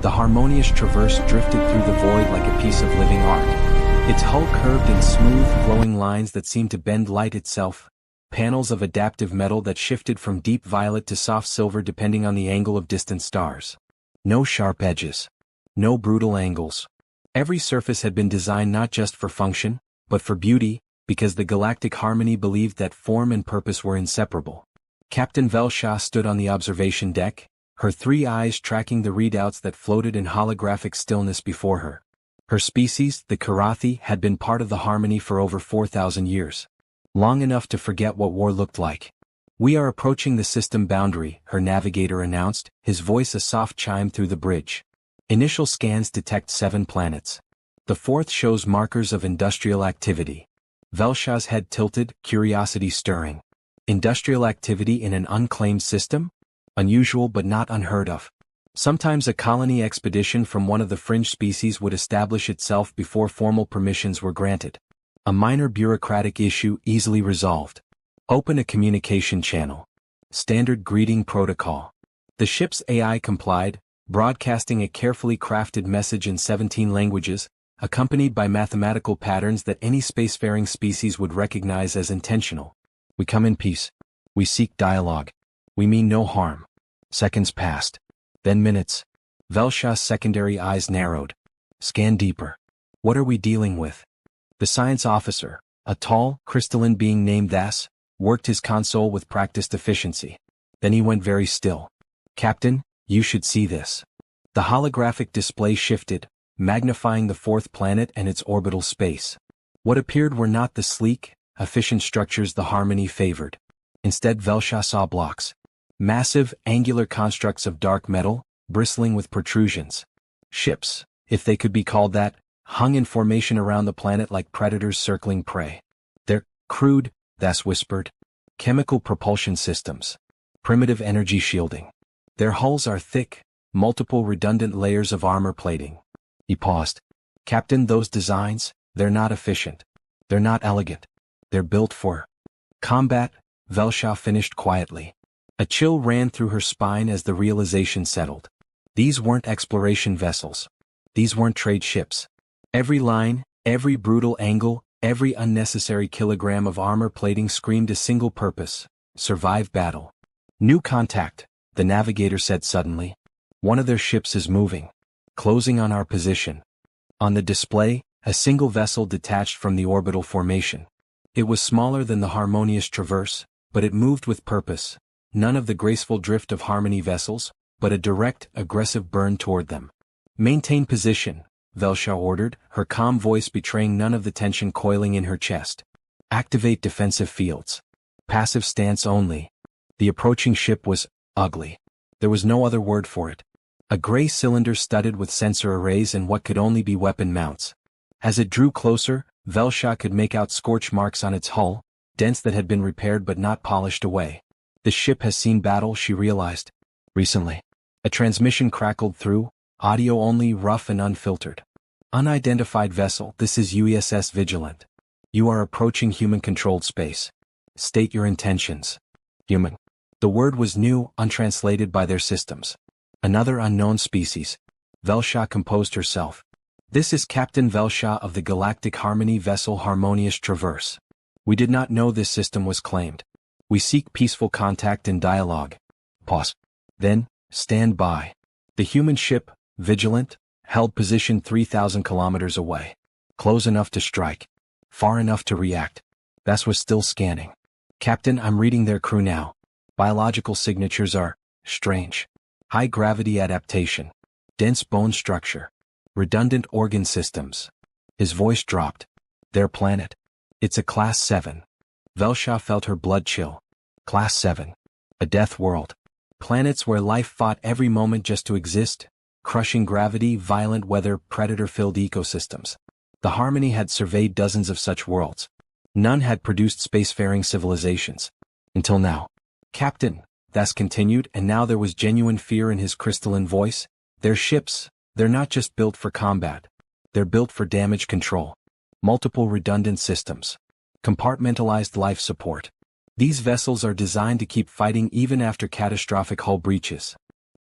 The harmonious traverse drifted through the void like a piece of living art. Its hull curved in smooth, flowing lines that seemed to bend light itself, panels of adaptive metal that shifted from deep violet to soft silver depending on the angle of distant stars. No sharp edges. No brutal angles. Every surface had been designed not just for function, but for beauty, because the galactic harmony believed that form and purpose were inseparable. Captain Velsha stood on the observation deck, her 3 eyes tracking the readouts that floated in holographic stillness before her. Her species, the Karathi, had been part of the harmony for over 4,000 years. Long enough to forget what war looked like. "We are approaching the system boundary," her navigator announced, his voice a soft chime through the bridge. Initial scans detect 7 planets. The 4th shows markers of industrial activity. Velsha's head tilted, curiosity stirring. Industrial activity in an unclaimed system? Unusual but not unheard of. Sometimes a colony expedition from one of the fringe species would establish itself before formal permissions were granted. A minor bureaucratic issue easily resolved. Open a communication channel. Standard greeting protocol. The ship's AI complied, broadcasting a carefully crafted message in 17 languages, accompanied by mathematical patterns that any spacefaring species would recognize as intentional. "We come in peace. We seek dialogue. We mean no harm." Seconds passed. Then minutes. Velsha's secondary eyes narrowed. Scan deeper. "What are we dealing with?" The science officer, a tall, crystalline being named Das, worked his console with practiced efficiency. Then he went very still. "Captain, you should see this." The holographic display shifted, magnifying the 4th planet and its orbital space. What appeared were not the sleek, efficient structures the harmony favored. Instead, Velsha saw blocks. Massive, angular constructs of dark metal, bristling with protrusions. Ships, if they could be called that, hung in formation around the planet like predators circling prey. "They're crude," Das whispered. "Chemical propulsion systems. Primitive energy shielding. Their hulls are thick, multiple redundant layers of armor plating." He paused. "Captain, those designs, they're not efficient. They're not elegant. They're built for combat," Velsha finished quietly. A chill ran through her spine as the realization settled. These weren't exploration vessels. These weren't trade ships. Every line, every brutal angle, every unnecessary kilogram of armor plating screamed a single purpose: survive battle. "New contact," the navigator said suddenly. "One of their ships is moving. Closing on our position." On the display, a single vessel detached from the orbital formation. It was smaller than the harmonious traverse, but it moved with purpose. None of the graceful drift of harmony vessels, but a direct, aggressive burn toward them. "Maintain position," Velsha ordered, her calm voice betraying none of the tension coiling in her chest. "Activate defensive fields. Passive stance only." The approaching ship was ugly. There was no other word for it. A gray cylinder studded with sensor arrays and what could only be weapon mounts. As it drew closer, Velsha could make out scorch marks on its hull, dents that had been repaired but not polished away. The ship has seen battle, she realized. Recently. A transmission crackled through, audio only, rough and unfiltered. "Unidentified vessel, this is USS Vigilant. You are approaching human-controlled space. State your intentions." Human. The word was new, untranslated by their systems. Another unknown species. Velsha composed herself. "This is Captain Velsha of the Galactic Harmony vessel Harmonious Traverse. We did not know this system was claimed. We seek peaceful contact and dialogue." Pause. Then, "Stand by." The human ship, Vigilant, held position 3,000 kilometers away. Close enough to strike. Far enough to react. Das was still scanning. "Captain, I'm reading their crew now. Biological signatures are strange. High gravity adaptation. Dense bone structure. Redundant organ systems." His voice dropped. "Their planet. It's a Class 7. Velsha felt her blood chill. Class 7. A death world. Planets where life fought every moment just to exist. Crushing gravity, violent weather, predator-filled ecosystems. The Harmony had surveyed dozens of such worlds. None had produced spacefaring civilizations. Until now. "Captain," Das continued, and now there was genuine fear in his crystalline voice. "Their ships, they're not just built for combat. They're built for damage control. Multiple redundant systems. Compartmentalized life support. These vessels are designed to keep fighting even after catastrophic hull breaches."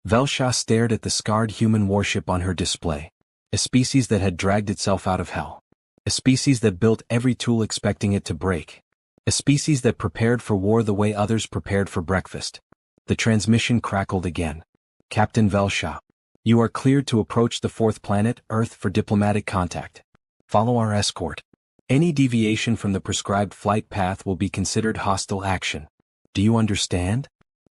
Velsha stared at the scarred human warship on her display. A species that had dragged itself out of hell. A species that built every tool expecting it to break. A species that prepared for war the way others prepared for breakfast. The transmission crackled again. Captain Velsha, you are cleared to approach the fourth planet, Earth, for diplomatic contact. Follow our escort. Any deviation from the prescribed flight path will be considered hostile action. Do you understand?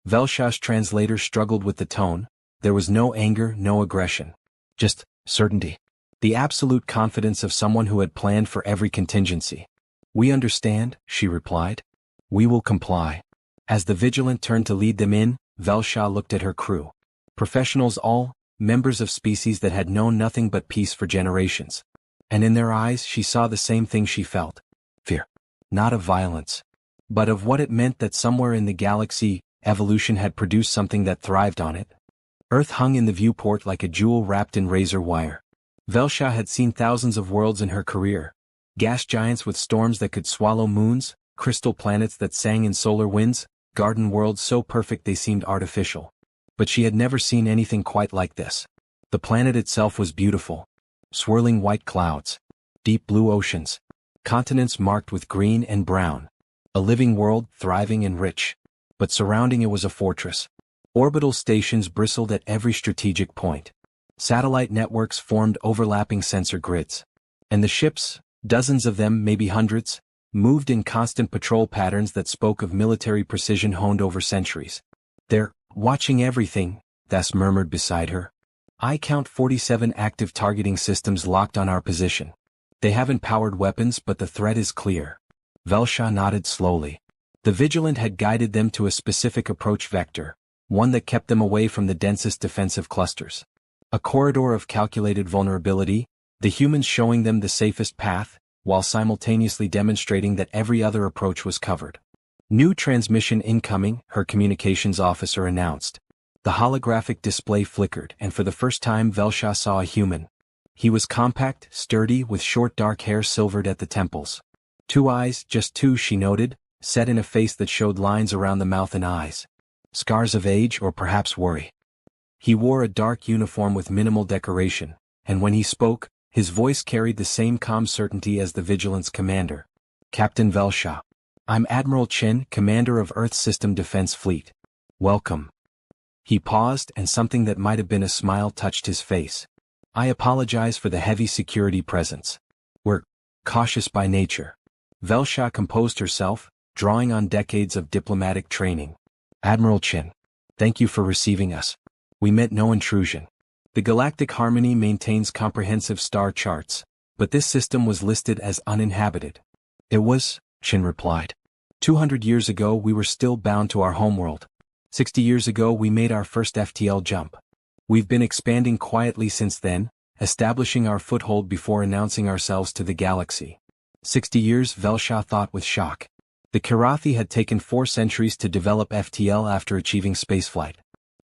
Velsha's translator struggled with the tone. There was no anger, no aggression. Just certainty. The absolute confidence of someone who had planned for every contingency. We understand, she replied. We will comply. As the Vigilant turned to lead them in, Velsha looked at her crew. Professionals all, members of species that had known nothing but peace for generations. And in their eyes she saw the same thing she felt. Fear. Not of violence. But of what it meant that somewhere in the galaxy, evolution had produced something that thrived on it. Earth hung in the viewport like a jewel wrapped in razor wire. Velsha had seen thousands of worlds in her career. Gas giants with storms that could swallow moons, crystal planets that sang in solar winds, garden worlds so perfect they seemed artificial. But she had never seen anything quite like this. The planet itself was beautiful. Swirling white clouds. Deep blue oceans. Continents marked with green and brown. A living world, thriving and rich. But surrounding it was a fortress. Orbital stations bristled at every strategic point. Satellite networks formed overlapping sensor grids. And the ships, dozens of them, maybe hundreds, moved in constant patrol patterns that spoke of military precision honed over centuries. They're watching everything, Thas murmured beside her. I count 47 active targeting systems locked on our position. They haven't powered weapons, but the threat is clear. Velsha nodded slowly. The Vigilant had guided them to a specific approach vector, one that kept them away from the densest defensive clusters. A corridor of calculated vulnerability, the humans showing them the safest path, while simultaneously demonstrating that every other approach was covered. New transmission incoming, her communications officer announced. The holographic display flickered, and for the first time Velsha saw a human. He was compact, sturdy, with short dark hair silvered at the temples. 2 eyes, just 2, she noted, set in a face that showed lines around the mouth and eyes. Scars of age or perhaps worry. He wore a dark uniform with minimal decoration, and when he spoke, his voice carried the same calm certainty as the Vigilant's commander. Captain Velsha. I'm Admiral Chen, commander of Earth System Defense Fleet. Welcome. He paused, and something that might have been a smile touched his face. I apologize for the heavy security presence. We're cautious by nature. Velsha composed herself, drawing on decades of diplomatic training. Admiral Chen. Thank you for receiving us. We meant no intrusion. The Galactic Harmony maintains comprehensive star charts, but this system was listed as uninhabited. It was, Chen replied. 200 years ago we were still bound to our homeworld. 60 years ago we made our first FTL jump. We've been expanding quietly since then, establishing our foothold before announcing ourselves to the galaxy. 60 years, Velsha thought with shock. The Kirathi had taken 4 centuries to develop FTL after achieving spaceflight.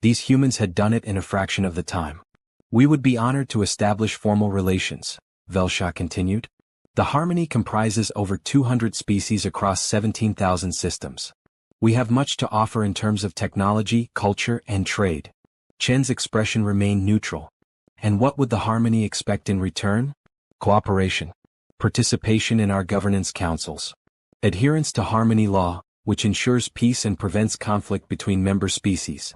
These humans had done it in a fraction of the time. We would be honored to establish formal relations, Velsha continued. The Harmony comprises over 200 species across 17,000 systems. We have much to offer in terms of technology, culture, and trade. Chen's expression remained neutral. And what would the Harmony expect in return? Cooperation. Participation in our governance councils. Adherence to Harmony law, which ensures peace and prevents conflict between member species.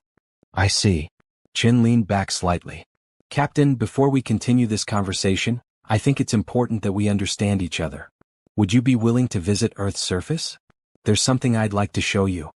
I see. Chen leaned back slightly. Captain, before we continue this conversation, I think it's important that we understand each other. Would you be willing to visit Earth's surface? There's something I'd like to show you.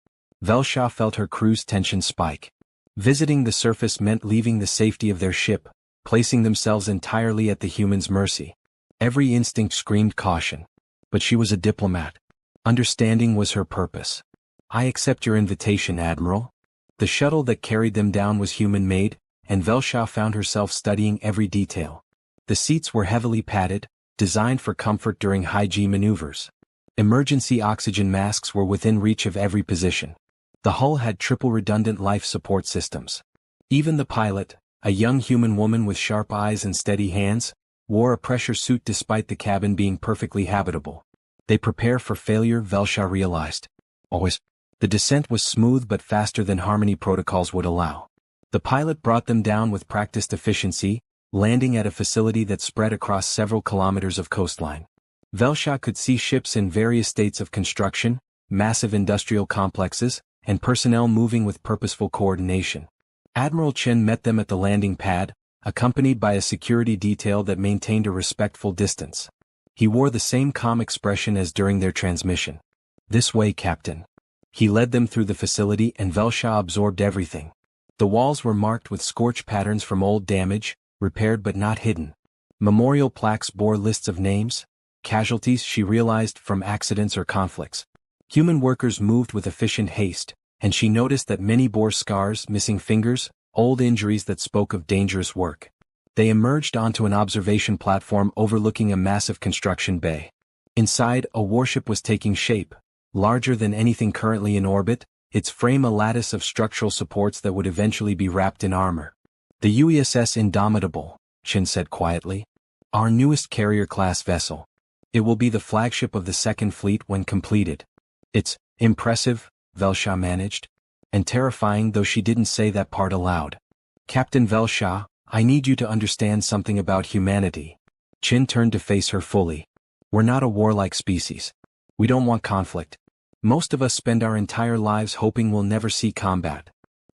Velsha felt her crew's tension spike. Visiting the surface meant leaving the safety of their ship, placing themselves entirely at the human's mercy. Every instinct screamed caution. But she was a diplomat. Understanding was her purpose. I accept your invitation, Admiral. The shuttle that carried them down was human-made, and Velsha found herself studying every detail. The seats were heavily padded, designed for comfort during high-G maneuvers. Emergency oxygen masks were within reach of every position. The hull had triple redundant life support systems. Even the pilot, a young human woman with sharp eyes and steady hands, wore a pressure suit despite the cabin being perfectly habitable. They prepare for failure, Velsha realized. Always. The descent was smooth but faster than Harmony protocols would allow. The pilot brought them down with practiced efficiency, landing at a facility that spread across several kilometers of coastline. Velsha could see ships in various states of construction, massive industrial complexes, and personnel moving with purposeful coordination. Admiral Chen met them at the landing pad, accompanied by a security detail that maintained a respectful distance. He wore the same calm expression as during their transmission. "This way, Captain." He led them through the facility and Velsha absorbed everything. The walls were marked with scorch patterns from old damage, repaired but not hidden. Memorial plaques bore lists of names, casualties she realized from accidents or conflicts. Human workers moved with efficient haste, and she noticed that many bore scars, missing fingers, old injuries that spoke of dangerous work. They emerged onto an observation platform overlooking a massive construction bay. Inside, a warship was taking shape, larger than anything currently in orbit, its frame a lattice of structural supports that would eventually be wrapped in armor. "The USS Indomitable," Chen said quietly. "Our newest carrier-class vessel. It will be the flagship of the Second Fleet when completed." "It's impressive," Velsha managed. "And terrifying, though she didn't say that part aloud." "Captain Velsha, I need you to understand something about humanity." Chen turned to face her fully. "We're not a warlike species. We don't want conflict. Most of us spend our entire lives hoping we'll never see combat.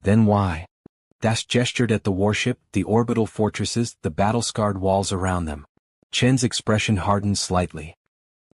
Then why?" Dash gestured at the warship, the orbital fortresses, the battle-scarred walls around them. Chen's expression hardened slightly.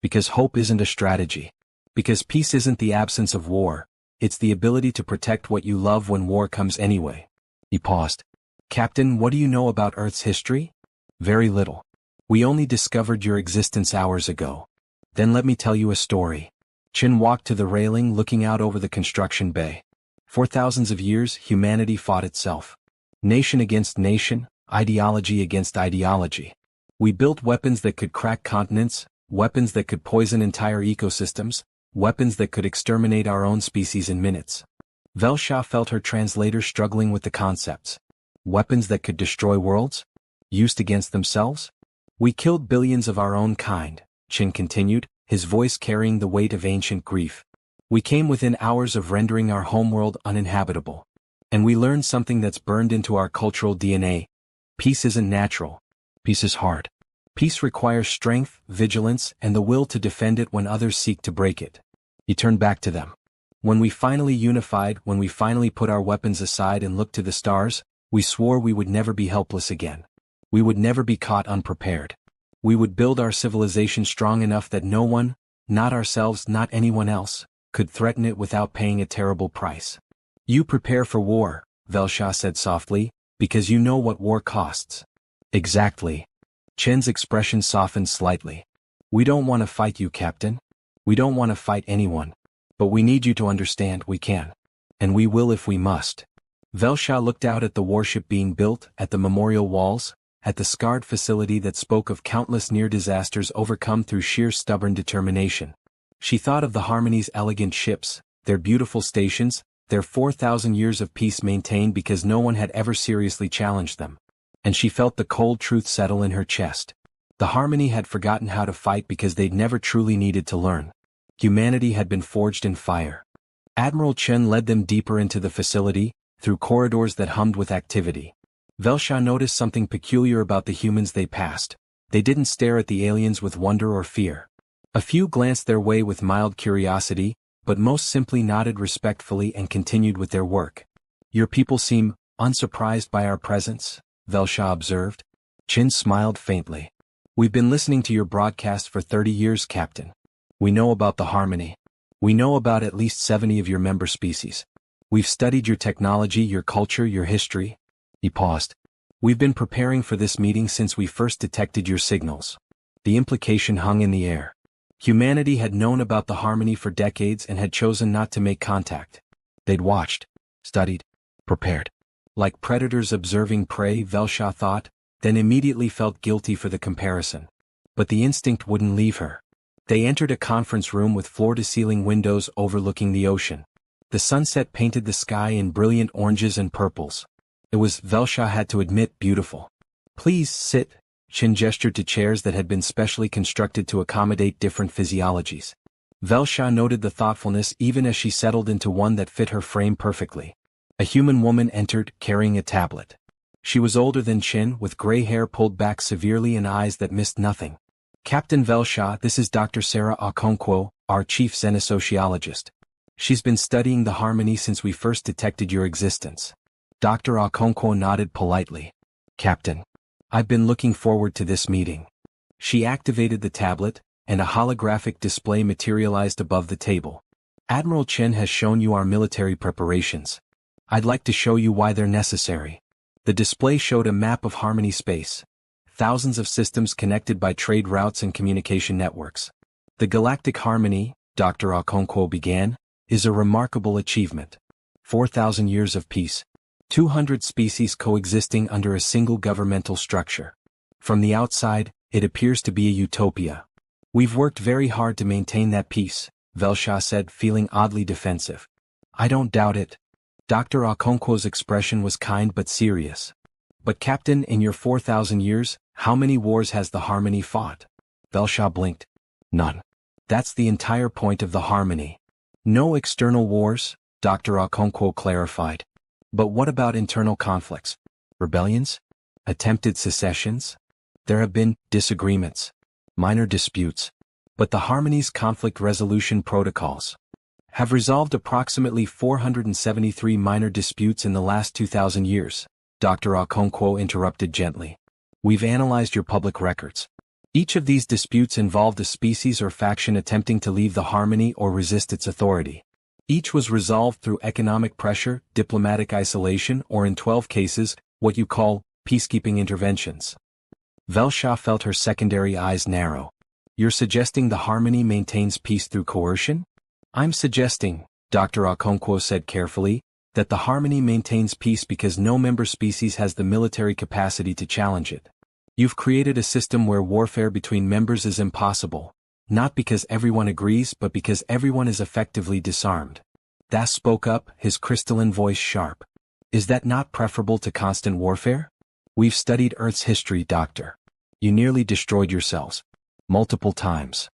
"Because hope isn't a strategy. Because peace isn't the absence of war, it's the ability to protect what you love when war comes anyway." He paused. "Captain, what do you know about Earth's history?" "Very little. We only discovered your existence hours ago." "Then let me tell you a story." Chen walked to the railing, looking out over the construction bay. For thousands of years, humanity fought itself. Nation against nation, ideology against ideology. We built weapons that could crack continents, weapons that could poison entire ecosystems, weapons that could exterminate our own species in minutes. Velsha felt her translator struggling with the concepts. Weapons that could destroy worlds? Used against themselves? "We killed billions of our own kind," Chen continued, his voice carrying the weight of ancient grief. "We came within hours of rendering our homeworld uninhabitable. And we learned something that's burned into our cultural DNA. Peace isn't natural. Peace is hard. Peace requires strength, vigilance, and the will to defend it when others seek to break it." He turned back to them. "When we finally unified, when we finally put our weapons aside and looked to the stars, we swore we would never be helpless again. We would never be caught unprepared. We would build our civilization strong enough that no one, not ourselves, not anyone else, could threaten it without paying a terrible price." "You prepare for war," Velsha said softly, "because you know what war costs." "Exactly." Chen's expression softened slightly. "We don't want to fight you, Captain. We don't want to fight anyone. But we need you to understand we can. And we will if we must." Velsha looked out at the warship being built, at the memorial walls, at the scarred facility that spoke of countless near disasters overcome through sheer stubborn determination. She thought of the Harmony's elegant ships, their beautiful stations, their 4,000 years of peace maintained because no one had ever seriously challenged them. And she felt the cold truth settle in her chest. The Harmony had forgotten how to fight because they'd never truly needed to learn. Humanity had been forged in fire. Admiral Chen led them deeper into the facility, through corridors that hummed with activity. Velsha noticed something peculiar about the humans they passed. They didn't stare at the aliens with wonder or fear. A few glanced their way with mild curiosity, but most simply nodded respectfully and continued with their work. "Your people seem unsurprised by our presence," Velsha observed. Chen smiled faintly. "We've been listening to your broadcast for 30 years, Captain. We know about the Harmony. We know about at least 70 of your member species. We've studied your technology, your culture, your history." He paused. "We've been preparing for this meeting since we first detected your signals." The implication hung in the air. Humanity had known about the Harmony for decades and had chosen not to make contact. They'd watched, studied, prepared. Like predators observing prey, Velsha thought, then immediately felt guilty for the comparison. But the instinct wouldn't leave her. They entered a conference room with floor-to-ceiling windows overlooking the ocean. The sunset painted the sky in brilliant oranges and purples. It was, Velsha had to admit, beautiful. "Please sit." Chen gestured to chairs that had been specially constructed to accommodate different physiologies. Velsha noted the thoughtfulness even as she settled into one that fit her frame perfectly. A human woman entered, carrying a tablet. She was older than Chin, with gray hair pulled back severely and eyes that missed nothing. Captain Velsha, this is Dr. Sarah Okonkwo, our chief xenosociologist. She's been studying the harmony since we first detected your existence. Dr. Okonkwo nodded politely. Captain. I've been looking forward to this meeting. She activated the tablet, and a holographic display materialized above the table. Admiral Chen has shown you our military preparations. I'd like to show you why they're necessary. The display showed a map of Harmony space. Thousands of systems connected by trade routes and communication networks. The galactic harmony, Dr. Okonkwo began, is a remarkable achievement. 4,000 years of peace. 200 species coexisting under a single governmental structure. From the outside, it appears to be a utopia. We've worked very hard to maintain that peace, Velsha said, feeling oddly defensive. I don't doubt it. Dr. Okonkwo's expression was kind but serious. But Captain, in your 4,000 years, how many wars has the Harmony fought? Velsha blinked. None. That's the entire point of the Harmony. No external wars, Dr. Okonkwo clarified. But what about internal conflicts? Rebellions? Attempted secessions? There have been disagreements. Minor disputes. But the Harmony's conflict resolution protocols have resolved approximately 473 minor disputes in the last 2,000 years, Dr. Okonkwo interrupted gently. We've analyzed your public records. Each of these disputes involved a species or faction attempting to leave the Harmony or resist its authority. Each was resolved through economic pressure, diplomatic isolation, or in 12 cases, what you call peacekeeping interventions. Velsha felt her secondary eyes narrow. You're suggesting the Harmony maintains peace through coercion? I'm suggesting, Dr. Okonkwo said carefully, that the Harmony maintains peace because no member species has the military capacity to challenge it. You've created a system where warfare between members is impossible, not because everyone agrees but because everyone is effectively disarmed. Das spoke up, his crystalline voice sharp. Is that not preferable to constant warfare? We've studied Earth's history, Doctor. You nearly destroyed yourselves. Multiple times.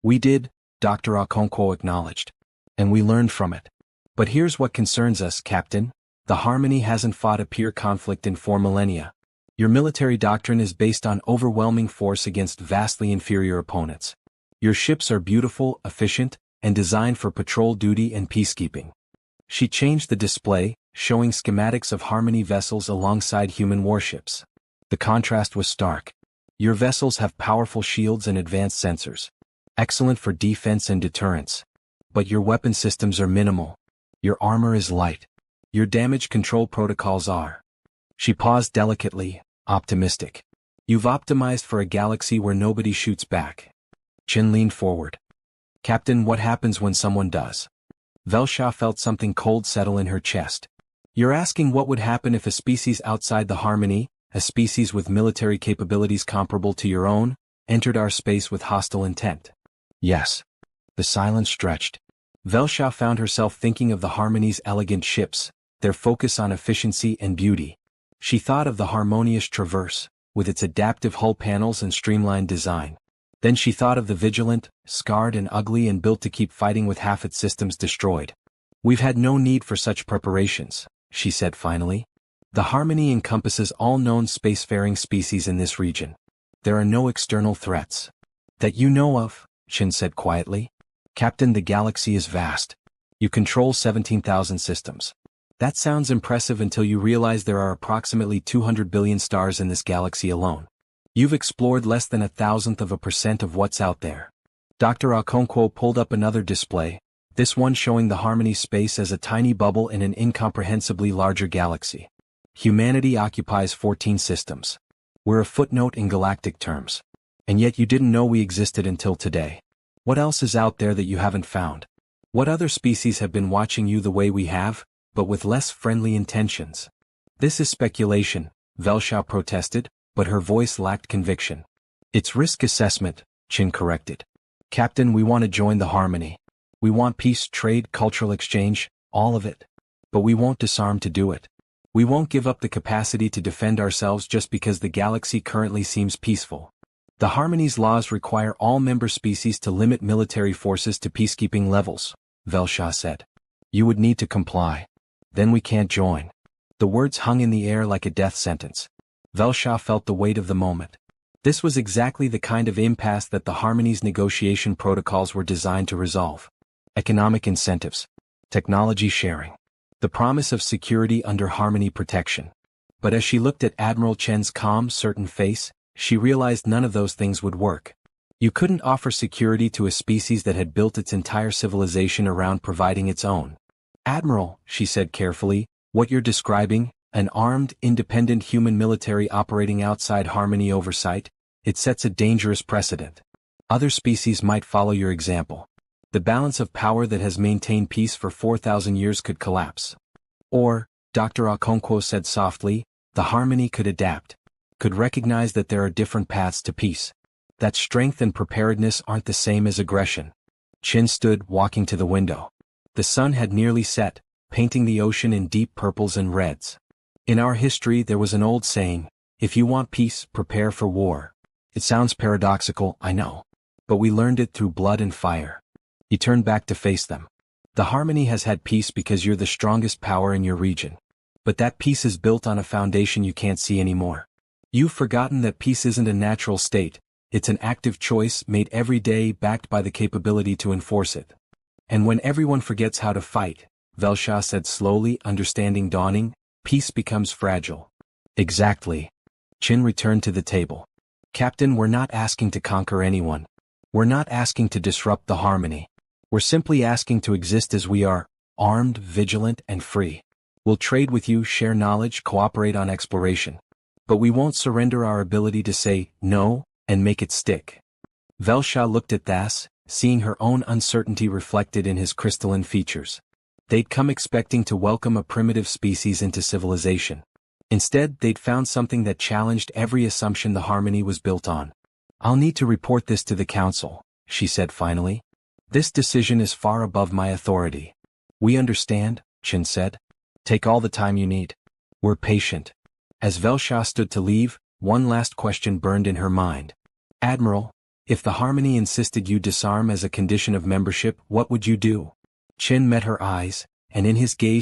We did, Dr. Okonkwo acknowledged. And we learned from it. But here's what concerns us, Captain. The Harmony hasn't fought a peer conflict in 4 millennia. Your military doctrine is based on overwhelming force against vastly inferior opponents. Your ships are beautiful, efficient, and designed for patrol duty and peacekeeping. She changed the display, showing schematics of Harmony vessels alongside human warships. The contrast was stark. Your vessels have powerful shields and advanced sensors. Excellent for defense and deterrence. But your weapon systems are minimal. Your armor is light. Your damage control protocols are. She paused delicately, optimistic. You've optimized for a galaxy where nobody shoots back. Chin leaned forward. Captain, what happens when someone does? Velsha felt something cold settle in her chest. You're asking what would happen if a species outside the Harmony, a species with military capabilities comparable to your own, entered our space with hostile intent? Yes. The silence stretched. Velsha found herself thinking of the Harmony's elegant ships, their focus on efficiency and beauty. She thought of the harmonious Traverse, with its adaptive hull panels and streamlined design. Then she thought of the Vigilant, scarred and ugly and built to keep fighting with half its systems destroyed. We've had no need for such preparations, she said finally. The Harmony encompasses all known spacefaring species in this region. There are no external threats. That you know of, Chin said quietly. Captain, the galaxy is vast. You control 17,000 systems. That sounds impressive until you realize there are approximately 200 billion stars in this galaxy alone. You've explored less than 0.1% of what's out there. Dr. Okonkwo pulled up another display, this one showing the Harmony space as a tiny bubble in an incomprehensibly larger galaxy. Humanity occupies 14 systems. We're a footnote in galactic terms. And yet you didn't know we existed until today. What else is out there that you haven't found? What other species have been watching you the way we have, but with less friendly intentions? This is speculation, Velsha protested, but her voice lacked conviction. It's risk assessment, Chin corrected. Captain, we want to join the Harmony. We want peace, trade, cultural exchange, all of it. But we won't disarm to do it. We won't give up the capacity to defend ourselves just because the galaxy currently seems peaceful. The Harmony's laws require all member species to limit military forces to peacekeeping levels, Velsha said. You would need to comply. Then we can't join. The words hung in the air like a death sentence. Velsha felt the weight of the moment. This was exactly the kind of impasse that the Harmony's negotiation protocols were designed to resolve. Economic incentives. Technology sharing. The promise of security under Harmony protection. But as she looked at Admiral Chen's calm, certain face, she realized none of those things would work. You couldn't offer security to a species that had built its entire civilization around providing its own. Admiral, she said carefully, what you're describing, an armed, independent human military operating outside Harmony oversight, it sets a dangerous precedent. Other species might follow your example. The balance of power that has maintained peace for 4,000 years could collapse. Or, Dr. Okonkwo said softly, the Harmony could adapt, could recognize that there are different paths to peace. That strength and preparedness aren't the same as aggression. Chin stood, walking to the window. The sun had nearly set, painting the ocean in deep purples and reds. In our history there was an old saying, if you want peace, prepare for war. It sounds paradoxical, I know. But we learned it through blood and fire. You turned back to face them. The Harmony has had peace because you're the strongest power in your region. But that peace is built on a foundation you can't see anymore. You've forgotten that peace isn't a natural state, it's an active choice made every day backed by the capability to enforce it. And when everyone forgets how to fight, Velsha said slowly, understanding dawning, peace becomes fragile. Exactly. Chin returned to the table. Captain, we're not asking to conquer anyone. We're not asking to disrupt the Harmony. We're simply asking to exist as we are, armed, vigilant, and free. We'll trade with you, share knowledge, cooperate on exploration. But we won't surrender our ability to say, no, and make it stick. Velsha looked at Thas, seeing her own uncertainty reflected in his crystalline features. They'd come expecting to welcome a primitive species into civilization. Instead, they'd found something that challenged every assumption the Harmony was built on. I'll need to report this to the Council, she said finally. This decision is far above my authority. We understand, Chin said. Take all the time you need. We're patient. As Velsha stood to leave, one last question burned in her mind. Admiral, if the Harmony insisted you disarm as a condition of membership, what would you do? Chin met her eyes, and in his gaze